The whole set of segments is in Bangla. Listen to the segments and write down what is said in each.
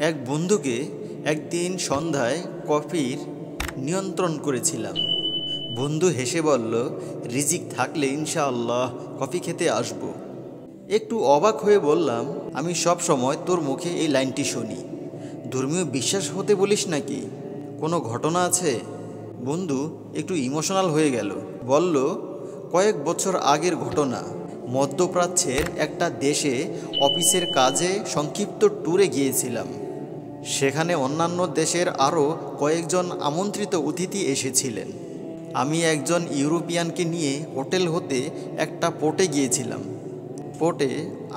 এক বন্ধুকে একদিন সন্ধ্যায় কফির নিয়ন্ত্রণ করেছিলাম। বন্ধু হেসে বলল, রিজিক থাকলে ইনশাআল্লাহ কফি খেতে আসব। একটু অবাক হয়ে বললাম, আমি সব সময় তোর মুখে এই লাইনটি শুনি। ধর্মীয় বিশ্বাস হতে বলিস নাকি? কোনো ঘটনা আছে? বন্ধু একটু ইমোশনাল হয়ে গেল। বলল, কয়েক বছর আগের ঘটনা। মধ্যপ্রাচ্যের একটা দেশে অফিসের কাজে সংক্ষিপ্ত ট্যুরে গিয়েছিলাম। সেখানে অন্যান্য দেশের আরও কয়েকজন আমন্ত্রিত অতিথি এসেছিলেন। আমি একজন ইউরোপিয়ানকে নিয়ে হোটেল হতে একটা পোর্টে গিয়েছিলাম। পোর্টে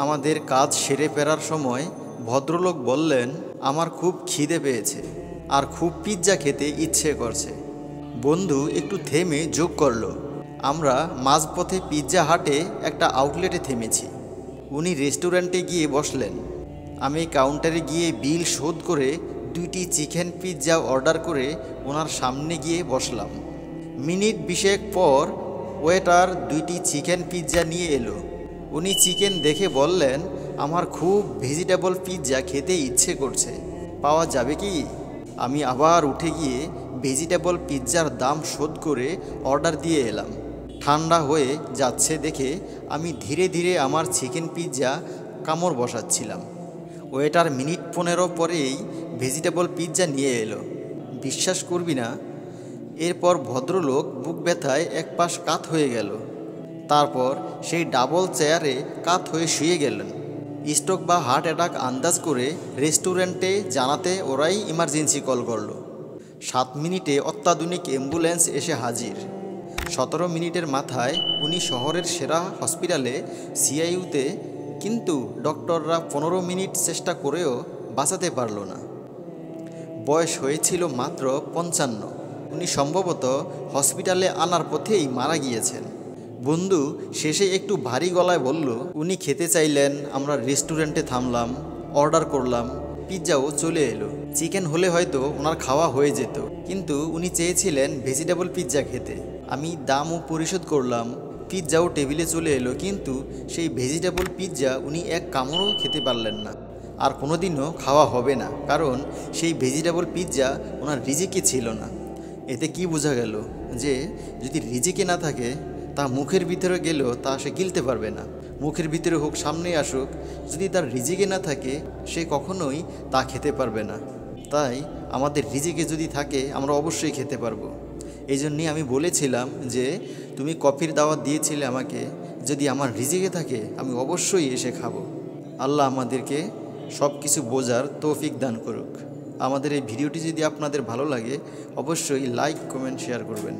আমাদের কাজ সেরে ফেরার সময় ভদ্রলোক বললেন, আমার খুব খিদে পেয়েছে আর খুব পিৎজা খেতে ইচ্ছে করছে। বন্ধু একটু থেমে যোগ করল, আমরা মাঝপথে পিৎজা হাটে একটা আউটলেটে থেমেছি। উনি রেস্টুরেন্টে গিয়ে বসলেন। আমি কাউন্টারে গিয়ে বিল শোধ করে 2টি চিকেন পিৎজা অর্ডার করে ওনার সামনে গিয়ে বসলাম। মিনিট 20 পর ওয়েটার 2টি চিকেন পিৎজা নিয়ে এলো। উনি চিকেন দেখে বললেন, আমার খুব ভেজিটেবল পিৎজা খেতে ইচ্ছে করছে, পাওয়া যাবে কি? আমি আবার উঠে গিয়ে ভেজিটেবল পিৎজার দাম শোধ করে অর্ডার দিয়ে এলাম। ঠান্ডা হয়ে যাচ্ছে দেখে আমি ধীরে ধীরে আমার চিকেন পিৎজা কামড় বসাচ্ছিলাম। ওয়েটার মিনিট 15 পরেই ভেজিটেবল পিৎজা নিয়ে এলো। বিশ্বাস করবি না, এরপর ভদ্রলোক বুক ব্যথায় এক পাশ কাত হয়ে গেল। তারপর সেই ডাবল চেয়ারে কাত হয়ে শুয়ে গেলেন। স্ট্রোক বা হার্ট অ্যাটাক আন্দাজ করে রেস্টুরেন্টে জানাতে ওরাই ইমার্জেন্সি কল করলো। 7 মিনিটে অত্যাধুনিক অ্যাম্বুলেন্স এসে হাজির। 17 মিনিটের মাথায় উনি শহরের সেরা হসপিটালে সিআইইউতে, কিন্তু ডক্টররা 15 মিনিট চেষ্টা করেও বাঁচাতে পারল না। বয়স হয়েছিল মাত্র 55। উনি সম্ভবত হসপিটালে আনার পথেই মারা গিয়েছেন। বন্ধু শেষে একটু ভারী গলায় বলল, উনি খেতে চাইলেন, আমরা রেস্টুরেন্টে থামলাম, অর্ডার করলাম, পিৎজাও চলে এলো। চিকেন হলে হয়তো ওনার খাওয়া হয়ে যেত, কিন্তু উনি চেয়েছিলেন ভেজিটেবল পিৎজা খেতে। আমি দামও পরিশোধ করলাম, পিৎজাও টেবিলে চলে এলো, কিন্তু সেই ভেজিটেবল পিৎজা উনি এক কামড়ও খেতে পারলেন না। আর কোনোদিনও খাওয়া হবে না, কারণ সেই ভেজিটেবল পিৎজা ওনার রিজিকে ছিল না। এতে কি বোঝা গেল? যে যদি রিজিকে না থাকে, তা মুখের ভিতরে গেলেও তা সে গিলতে পারবে না। মুখের ভিতরে হোক, সামনে আসুক, যদি তার রিজিকে না থাকে, সে কখনোই তা খেতে পারবে না। তাই আমাদের রিজিকে যদি থাকে, আমরা অবশ্যই খেতে পারবো। এই জন্যই আমি বলেছিলাম যে তুমি কফির দাওয়াত দিয়েছিলে আমাকে, যদি আমার রিজিকে থাকে আমি অবশ্যই এসে খাবো। আল্লাহ আমাদেরকে সব কিছু বোঝার তৌফিক দান করুক। আমাদের এই ভিডিওটি যদি আপনাদের ভালো লাগে, অবশ্যই লাইক, কমেন্ট, শেয়ার করবেন।